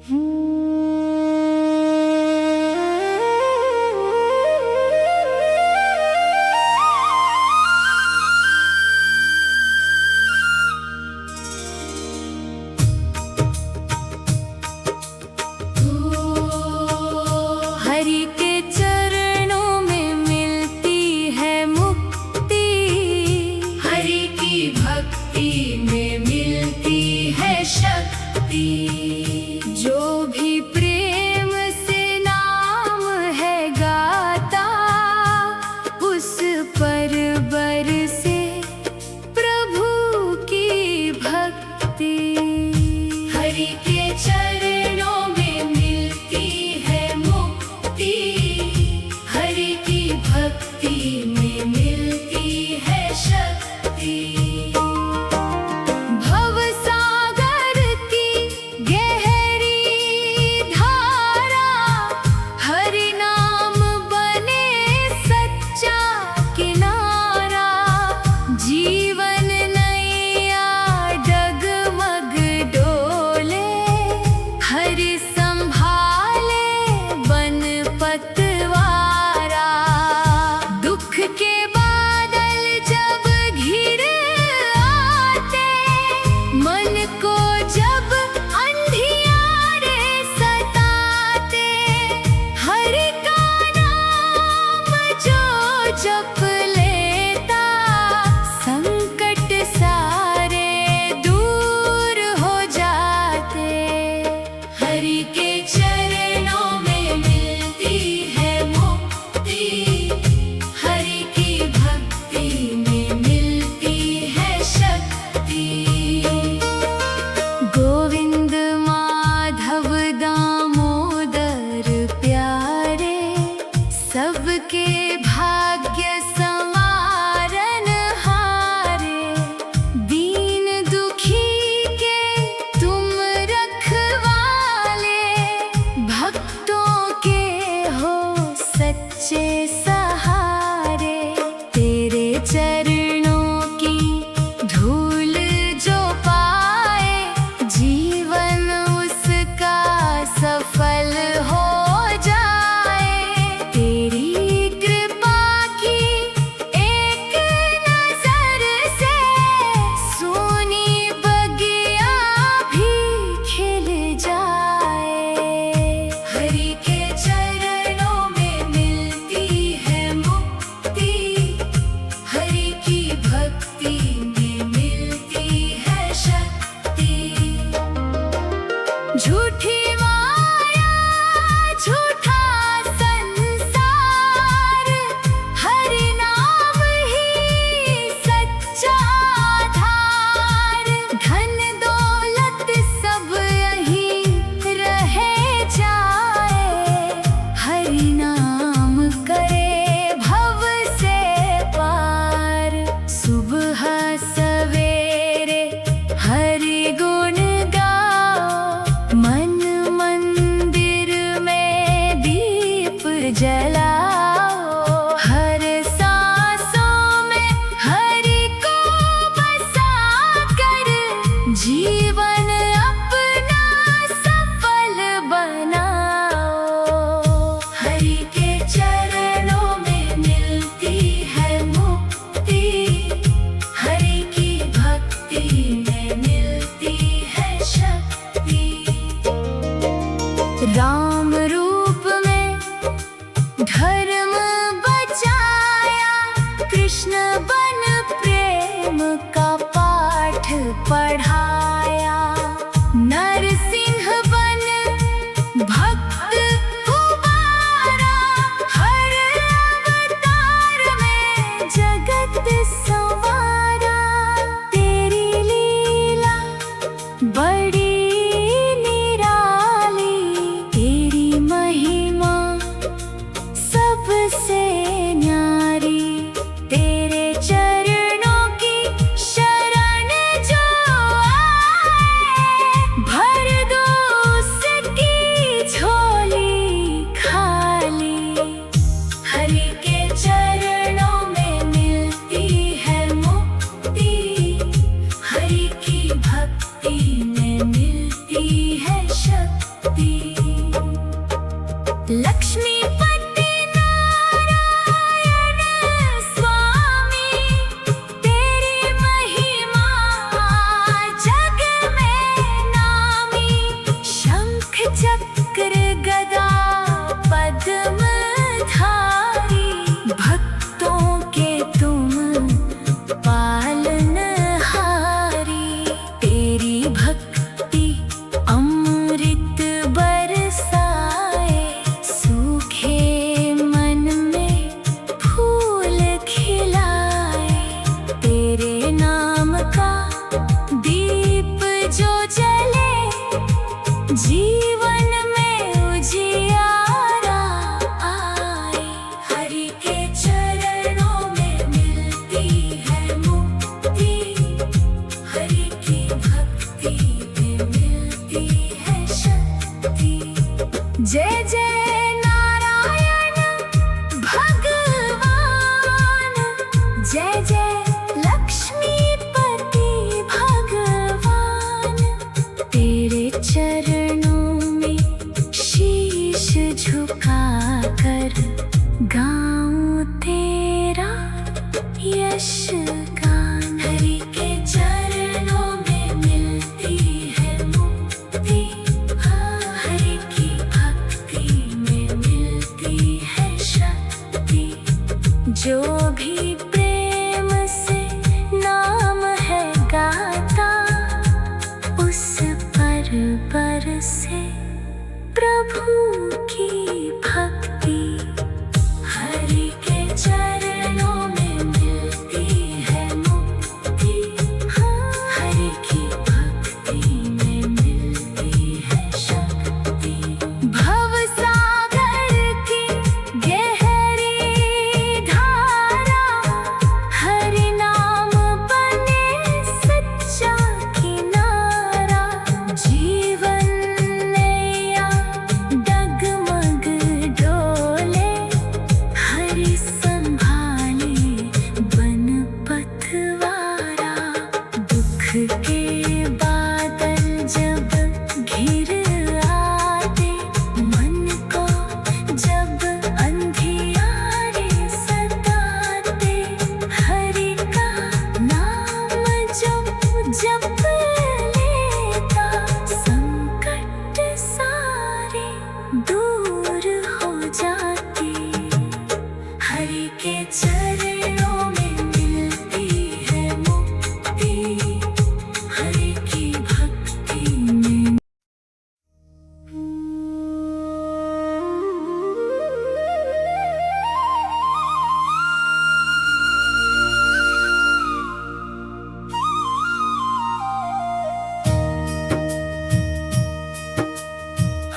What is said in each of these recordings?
हरि के चरणों में मिलती है मुक्ति, हरि की भक्ति में मिलती है शक्ति। जो भी प्रेम से नाम है गाता, उस पर बरसे प्रभु की भक्ति। हरि के चरणों में मिलती है मुक्ति, हरि की भक्ति में मिलती है शक्ति। भव सागर की गहरी धारा, हरि नाम बने सच्चा किनारा। जीवन नैया डगमग डोले, हरि संभाले बन पतवारा। दुख के बादल जब घिर आते, मन को जब अंधियारे सताते, हरि का नाम जो जप लेता, संकट सारे दूर हो जाते। हरि के चरणों में मिलती है मुक्ति, हरि की भक्ति में मिलती है शक्ति। गोविंद माधव दामोदर प्यारे, सबके भाग्य संवारन हारे। दीन दुखी के तुम रखवाले, भक्तों के हो सच्चे सहारे। तेरे चरणों की धूल जो पाए, जीवन उसका सफल हो जाए। तेरी कृपा की एक नजर से, सोनी बगिया भी खिल जाए। हरि के चरणों में मिलती है मुक्ति, हरि की भक्ति में मिलती है शक्ति। झूठी माया झूठा संसार, हरि नाम ही सच्चा आधार। धन दौलत सब यहीं रहे जाए, हरि नाम करे भव से पार। सुबह सवेरे हरि गुण गाओ, मन मंदिर में दीप जलाओ। हर सांसों में हरि को बसा कर, जीवन अपना सफल बनाओ। हरि के चरणों में मिलती है मुक्ति, हरि की भक्ति में मिलती है शक्ति। राम रूप में धर्म बचाया, कृष्ण बन प्रेम का पाठ पढ़ाया। नरसिंह बन भक्त उबारा, हर अवतार में जगत संवारा। तेरी लीला बड़ी निराली, तेरी शक्ति। लक्ष्मीपति नारायण स्वामी, तेरी महिमा जग में नामी। शंख चक्र गदा पद्मधारी, भक्तों के तुम पालनहारी। तेरी भक्ति अमृत बरसाए, सूखे मन में फूल खिलाए। तेरे नाम का दीप जो जले, जीवन में उजियारा आए। हरि के चरणों में मिलती है मुक्ति, हरि की भक्ति में मिलती है शक्ति। जय जय नारायण भगवान, जय जय लक्ष्मीपति भगवान। तेरे चरणों में शीश झुकाकर गाऊं तेरा यश गान। हरि के चरणों में मिलती है मुक्ति, हरि की भक्ति में मिलती है शक्ति। जो भी प्रेम से नाम है गाता, उस पर बरसे प्रभु की भक्ति। हरि के चरणों में मिलती है मुक्ति, हरि की भक्ति में मिलती है शक्ति। भवसागर की गहरी धारा, हरि नाम बने सच्चा किनारा। जीवन नैया डगमग डोले, हरि संभाले बन पथवारा। दुख के बादल जब घिर आते, मन को जब अंधियारे सताते। हरि का नाम जो जप लेता, संकट सारे दूर हो जाते। हरि के चरणों में मिलती है मुक्ति, हरि की भक्ति में।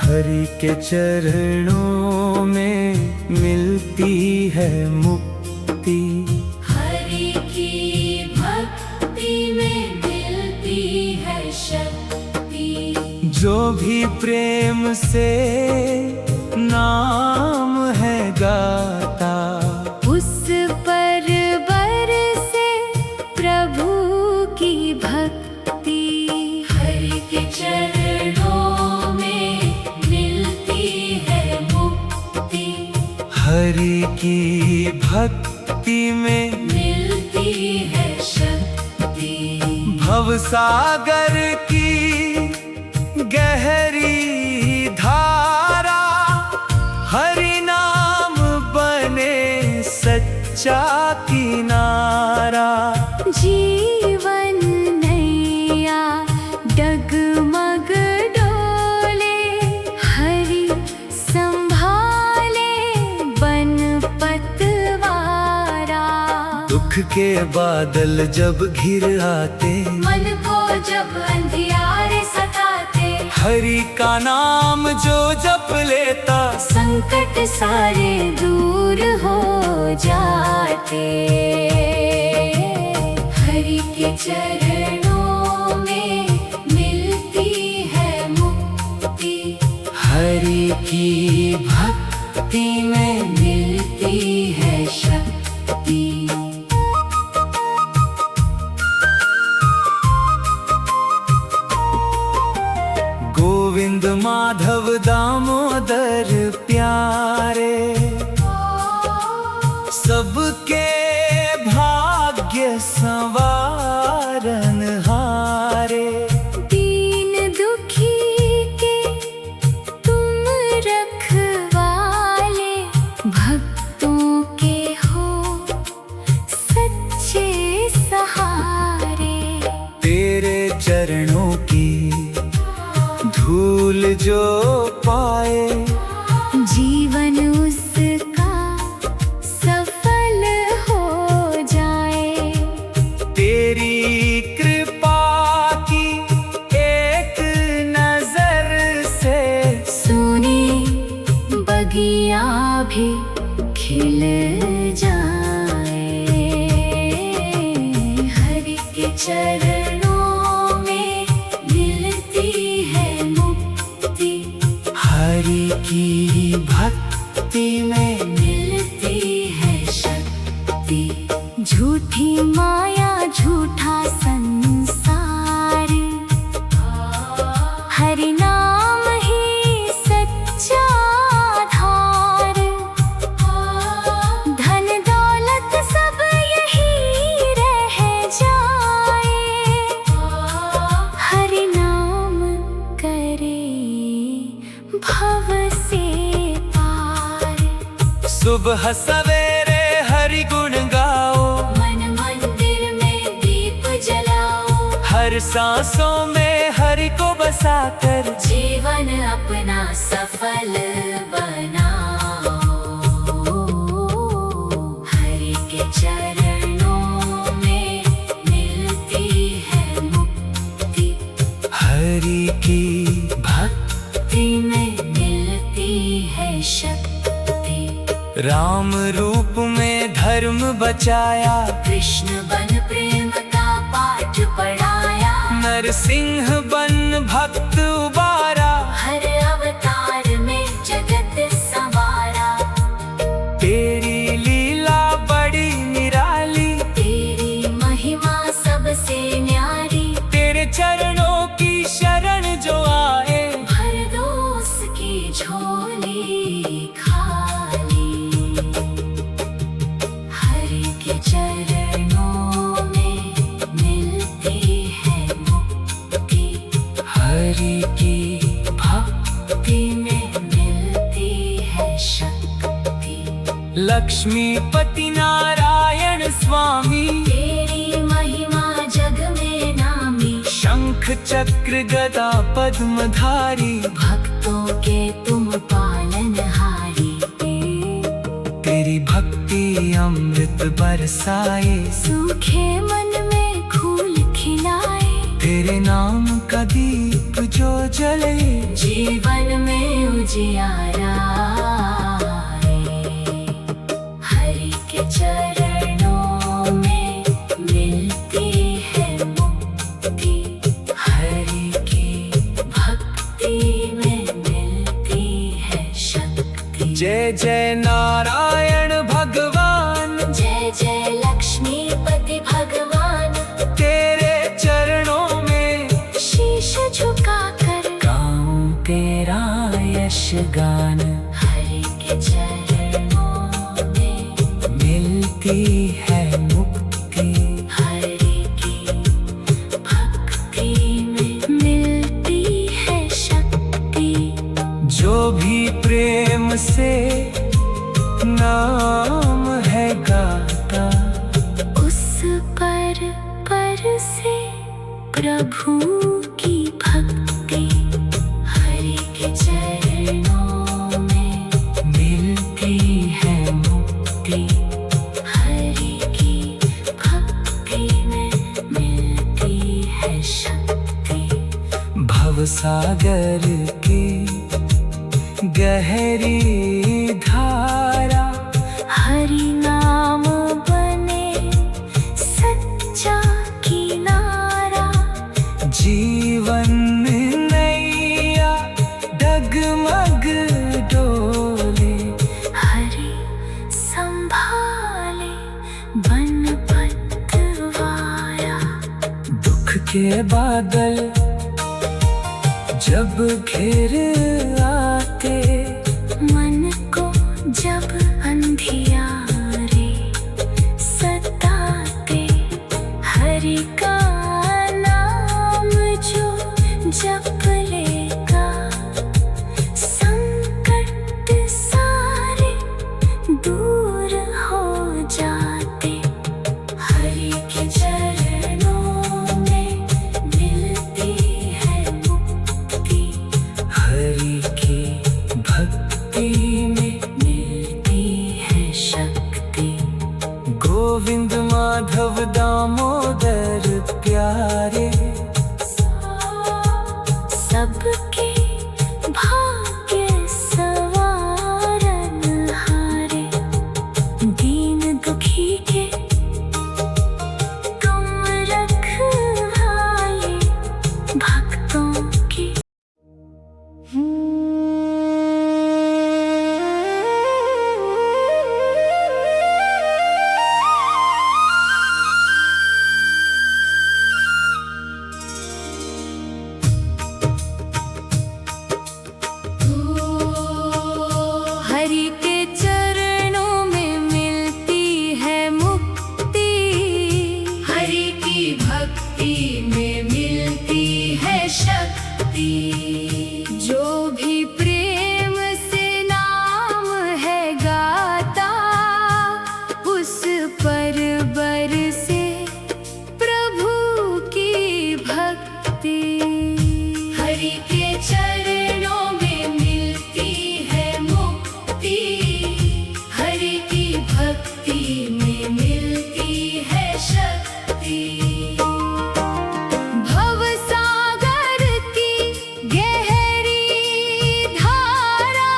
हरि के चरणों में मिलती है मुक्ति, हरि की भक्ति में मिलती है शक्ति। जो भी प्रेम से नाम है गाता, उस पर बरसे प्रभु की भक्ति। हरि के चरणों में मिलती है मुक्ति, हरि की भक्ति में मिलती है शक्ति। भवसागर की गहरी धारा, हरि नाम बने सच्चा किनारा। जीवन नैया डगमग डोले, हरि संभाले बन पतवारा। दुख के बादल जब घिर आते, मन को जब अंधियारे सताते। हरि का नाम जो जप लेता, संकट सारे दूर हो जाते। हरि के चरणों में मिलती है मुक्ति, हरि की भक्ति में मिलती है शक्ति। नंद माधव दामोदर प्यारे, सबके भाग्य संवारन हारे। दीन दुखी के तुम रखवाले, भक्तों के हो सच्चे सहारे। तेरे चरणों की धूल जो पाए, जीवन उसका सफल हो जाए। तेरी कृपा की एक नजर से सोने बगिया भी खिल जाए। हरि के चरणों में मिलती है मुक्ति, हरि की भक्ति में मिलती है शक्ति। झूठी माया झूठा संसार, हरि नाम ही सच्चा आधार। धन दौलत सब यही रह जाए, हरि नाम करे भव से पार। सुबह सवेरे हरि गुण गाओ, मन मंदिर में दीप जलाओ। हर सांसों में हरि को बसाकर जीवन अपना सफल बनाओ। हरि के चरणों में मिलती है मुक्ति, हरि की भक्ति में मिलती है शक्ति। राम रूप में धर्म बचाया, कृष्ण बन प्रेम का पाठ पढ़ाया। नरसिंह बन भक्त उबारा, हर अवतार में जगत संवारा। तेरी लीला बड़ी निराली, तेरी महिमा सबसे न्यारी। तेरे चरणों की शरण जो आए, भर दो उसकी झोली खाली। हरि के चरणों में मिलती है मुक्ति, हरि की भक्ति में मिलती है शक्ति। लक्ष्मीपति नारायण स्वामी, तेरी महिमा जग में नामी। शंख चक्र गदा पद्मधारी, भक्तों के तुम पालनहारी। तेरी भक्ति अमृत बरसाए, सूखे मन में फूल खिलाए। तेरे नाम का दीप जो जले, जीवन में उजियारा आए। हरि के चरणों में मिलती है मुक्ति, हरि की भक्ति में मिलती है शक्ति। जय जय नारायण भगवान, जय जय लक्ष्मीपति भगवान। तेरे चरणों में शीश झुकाकर गाऊं तेरा यश गान। हरि के चरणों में मिलती है मुक्ति, हरि की भक्ति में मिलती है शक्ति। जो भी प्रेम से नाम है गाता, उस पर से प्रभु की भक्ति। हरि के चरणों में मिलती है मुक्ति, हरि की भक्ति में मिलती है शक्ति। भवसागर की गहरी धारा, हरि नाम बने सच्चा किनारा। जीवन नैया डगमग डोले, हरि संभाले बन पतवाया। दुख के बादल जब घिर आते, मन को जब अंधियारे सताते, हरि का नाम जो जप लेगा, संकट सारे दूर हो जाते। हरि के चरणों में मिलती है मुक्ति, हरि की भक्ति में मिलती है शक्ति। गोविंद माधव दामोदर प्यारे, सबके भाग्य सवारन हारे, दीन दुखी के तुम रखवाले, भक्तों की। हरि के चरणों में मिलती है मुक्ति, हरि की भक्ति में मिलती है शक्ति। जो भी प्रेम से नाम है गाता, उस पर बरसे प्रभु की भक्ति। हरि के चरणों में मिलती है मुक्ति, हरि की भक्ति में मिलती है शक्ति। भव सागर की गहरी धारा,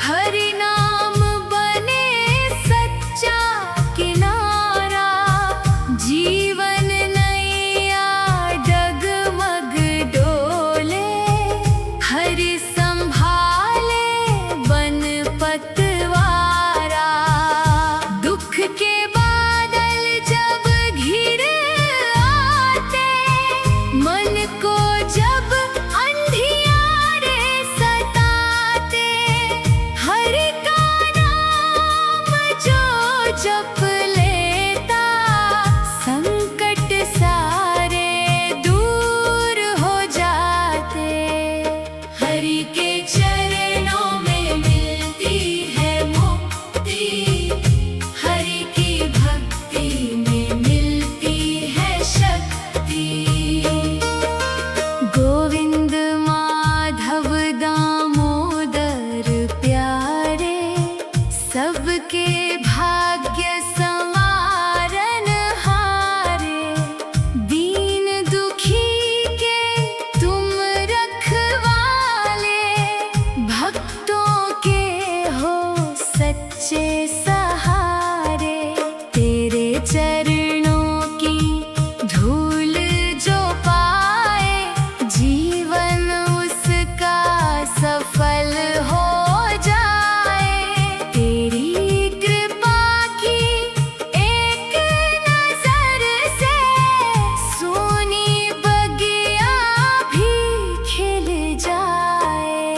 हरि नाम बने सच्चा किनारा। जीवन नैया डगमग डोले, हरि संभाले बन पतवारा। दुख के बादल जब घिर आते, मन को जब अंधियारे सताते, हरि का नाम जो जप लेता, संकट सारे दूर हो जाते। हरि के चरणों में मिलती है मुक्ति, हरि की भक्ति में मिलती है शक्ति। गोविंद माधव दामोदर प्यारे, सबके भाग्य संवारन हारे, दीन दुखी के तुम रखवाले, भक्तों के हो सच्चे सहारे। तेरे चरणों की धूल जो पाए, जीवन उसका सफल हो जाए। तेरी कृपा की एक नजर से, सोनी बगिया भी खिल जाए।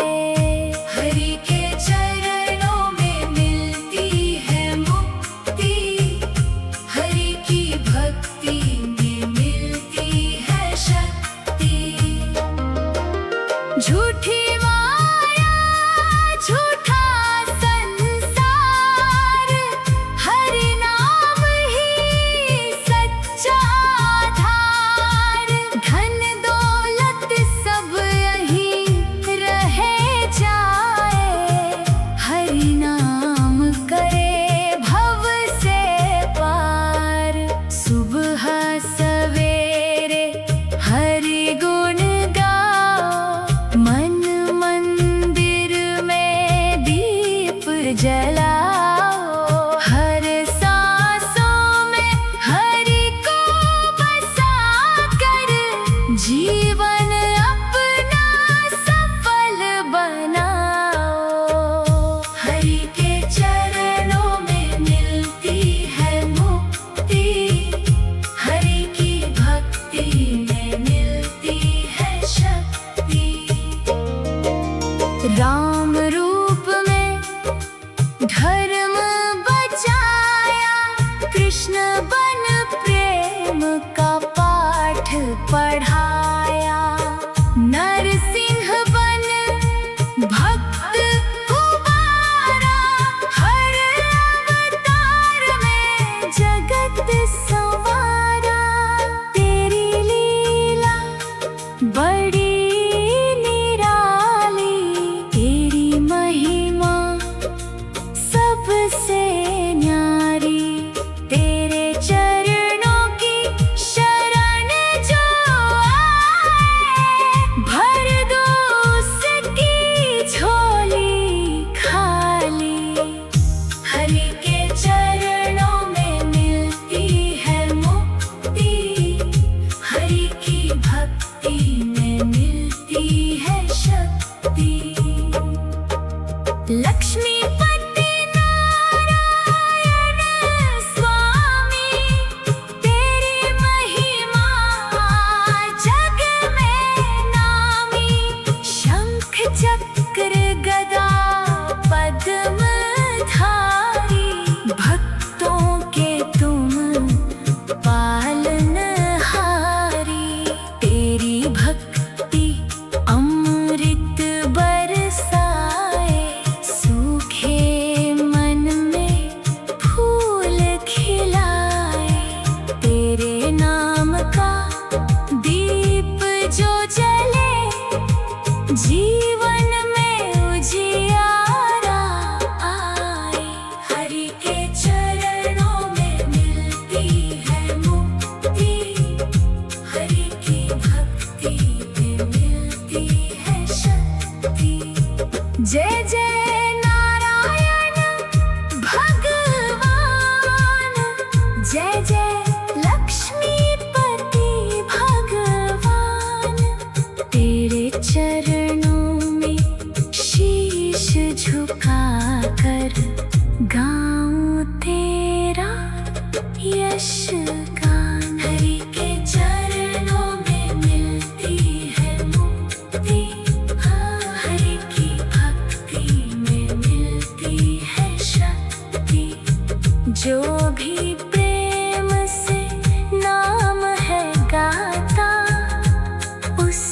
हरि के चरणों में मिलती है मुक्ति, हरि की भक्ति में मिलती है शक्ति। झूठी माया झूठा संसार, हरि नाम ही सच्चा आधार। धन दौलत सब यहीं रह जाए, हरि नाम करे भव से पार। सुबह सवेरे हरि गुण गाओ, मन मंदिर में राम रूप में धर्म बचाया, कृष्ण बन प्रेम का पाठ पढ़ाया। नरसिंह बन भक्त उबारा, हर अवतार में जगत संवारा। तेरी लीला बड़ी सबसे न्यारी, तेरे चरणों की शरण जो आए, भर दो उसकी झोली खाली। हरि के चरणों में मिलती है मुक्ति, हरि की भक्ति में मिलती है शक्ति। लक्ष्मीपति चक्र गदा पद्म धारी, भक्तों के तुम पालनहारी। तेरी भक्ति अमृत बरसाए, सूखे मन में फूल खिलाए। तेरे नाम का दीप जो जले, जीवन में उजियारा आए। हरि के चरणों में मिलती है मुक्ति, हरि की भक्ति में मिलती है शक्ति। जय जय नारायण भगवान, जय जय लक्ष्मीपति भगवान। तेरे चरणों में शीश झुकाकर गाऊं तेरा यश गान। हरि के चरणों में मिलती है मुक्ति, हरि की भक्ति में मिलती है शक्ति। जो भी प्रेम से नाम है गाता, उस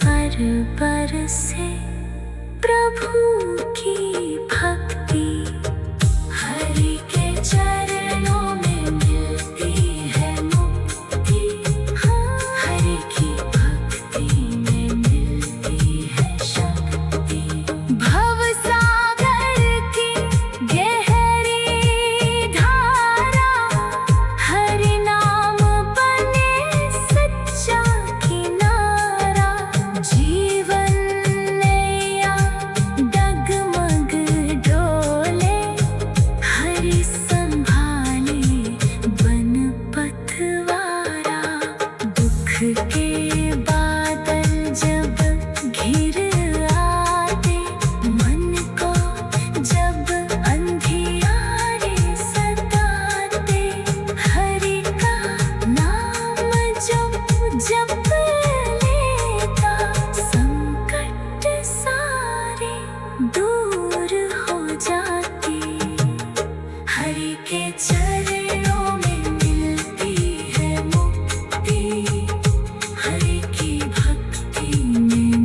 पर से प्रभु की भक्ति। हरि के चरणों में मिलती है मुक्ति, हरि की भक्ति में मिलती है शक्ति। भव सागर की गहरी धारा, हरि नाम बने सच्चा किनारा। जीवन नैया डगमग डोले, हरि संभाले बन पथवारा। दुख के बादल जब घिर आते, मन को जब अंधियारे सताते, हरि का नाम जप लेता, संकट सारे दूर हो जाते। हरि के चरणों में मिलती है मुक्ति, हरि की भक्ति में।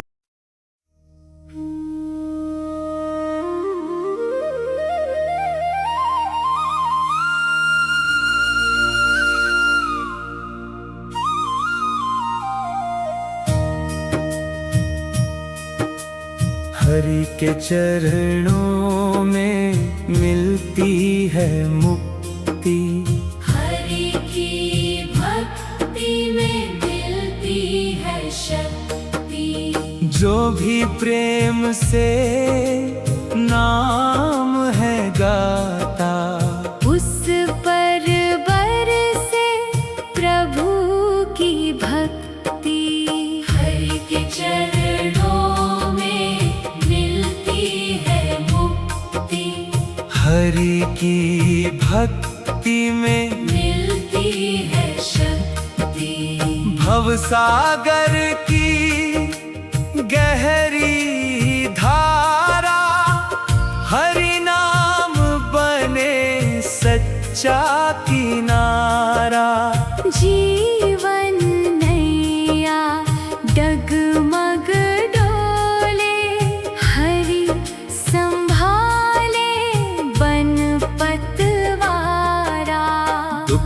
हरि के चरणों में मिलती है मुक्ति, हरि की भक्ति में मिलती है शक्ति। जो भी प्रेम से नाम है गाता, उस पर बरसे प्रभु की भक्ति। हरि के चरणों में मिलती है मुक्ति, हरि की भक्ति में मिलती है शक्ति। भवसागर की गहरी धारा,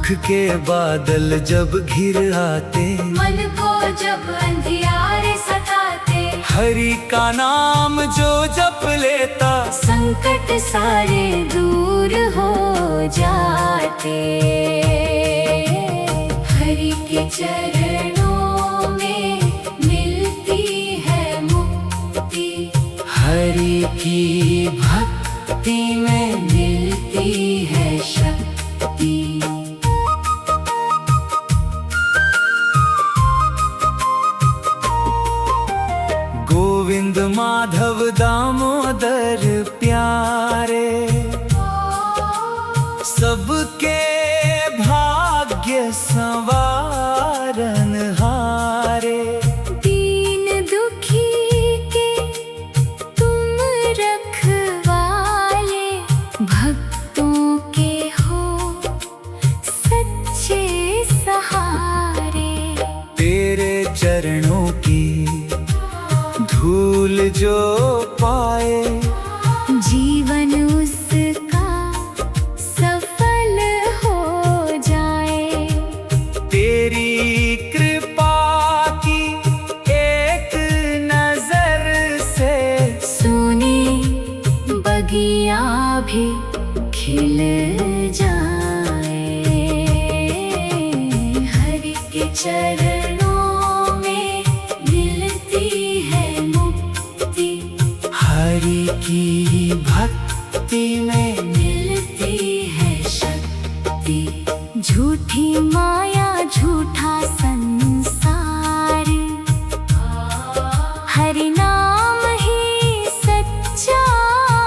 दुख के बादल जब घिर आते, मन को जब अंधियारे सताते, हरि का नाम जो जप लेता, संकट सारे दूर हो जाते। हरि के चरणों में मिलती है मुक्ति, हरि की भक्ति में मिलती है शक्ति। गोविंद माधव दामोदर प्यारे, सबके भाग्य संवारन हारे। दीन दुखी के तुम रखवाले, भक्तों के हो सच्चे सहारे। तेरे चरणों की धूल जो पाए, जीवन उसका सफल हो जाए। तेरी कृपा की एक नजर से, सोने बगिया भी खिल जाए। हरि के चरणों में मिलती है मुक्ति, हरि की भक्ति में मिलती है शक्ति। झूठी माया झूठा संसार, हरि नाम ही सच्चा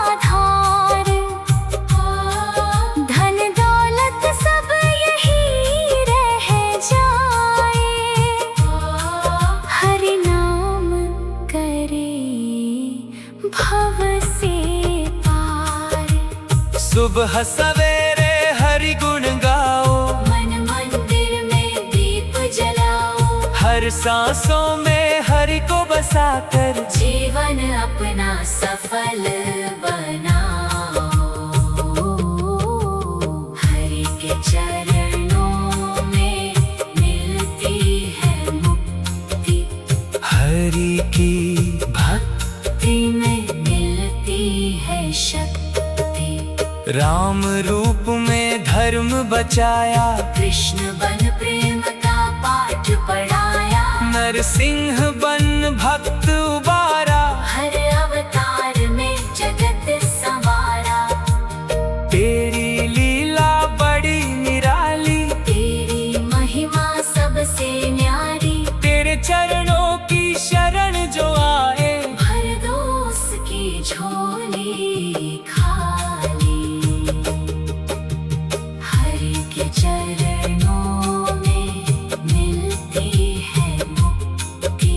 आधार। धन दौलत सब यही रह जाए, हरि नाम करे भव से पार। सुबह सवेरे हरि गुण गाओ, मन मंदिर में दीप जलाओ, हर सांसों में हरि को बसाकर, जीवन अपना सफल बनाओ। हरि के चरणों में मिलती है मुक्ति, हरि की भक्ति में मिलती है शक्ति। राम रूप में धर्म बचाया, कृष्ण बन प्रेम का पाठ पढ़ाया, नरसिंह बन भक्त उबारा, हर अवतार में जगत संवारा। तेरी लीला बड़ी निराली, तेरी महिमा सबसे न्यारी। तेरे चरणों की शरण जो आए, भर दो उसकी झोली खाली। हरि के चरणों में मिलती है मुक्ति,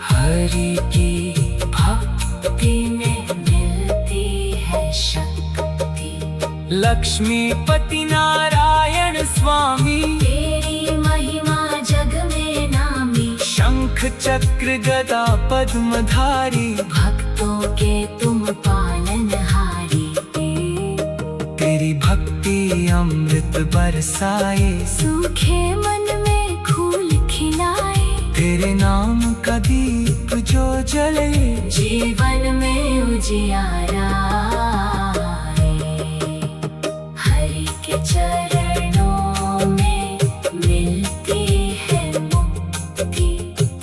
हरि की भक्ति में मिलती है शक्ति। लक्ष्मीपति नारायण स्वामी, तेरी महिमा जग में नामी, शंख चक्र गदा पद्मधारी, भक्तों के तुम पालनहारी। तेरी भक्ति अमृत बरसाए, सूखे मन में फूल खिलाए, तेरे नाम का दीप जो जले, जीवन में उजियारा आए। हरि के चरणों में मिलती है मुक्ति,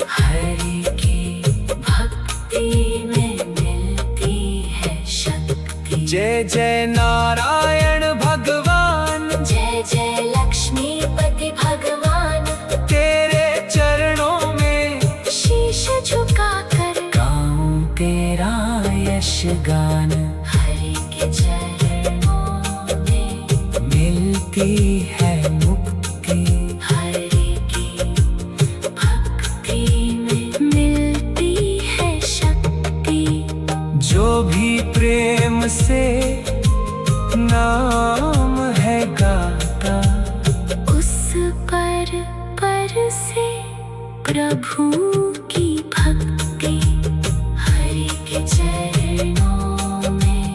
हरि की भक्ति में मिलती है शक्ति। जय जय नारायण भगवान, जय जय लक्ष्मीपति भगवान, तेरे चरणों में शीश झुकाकर गाऊं तेरा यश गान। हरि के चरणों में मिलती है मुक्ति, हरि की भक्ति में मिलती है शक्ति। जो भी प्रेम से नाम है गाता, उस पर से प्रभु की भक्ति। हरि के चरणों में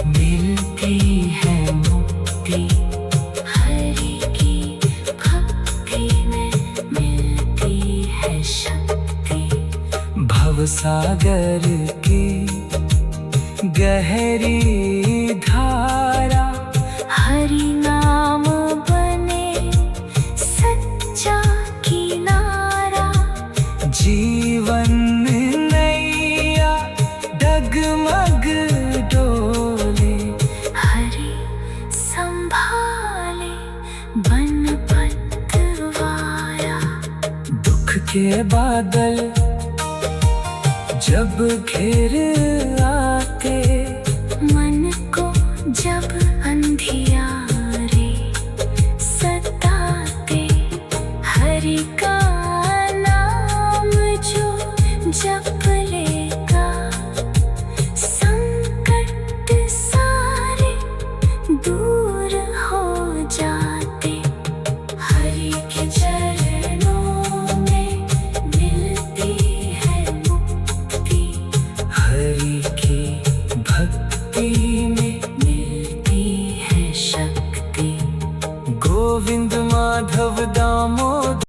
मिलती है मुक्ति, हरि की सागर की गहरी धारा, हरि नाम बने सच्चा किनारा। जीवन नैया डगमग डोले, हरि संभाले बन पतवारा। दुख के बादल जब घिर आते, मन को जब अंधियारे सताते, हरि का नाम जो जप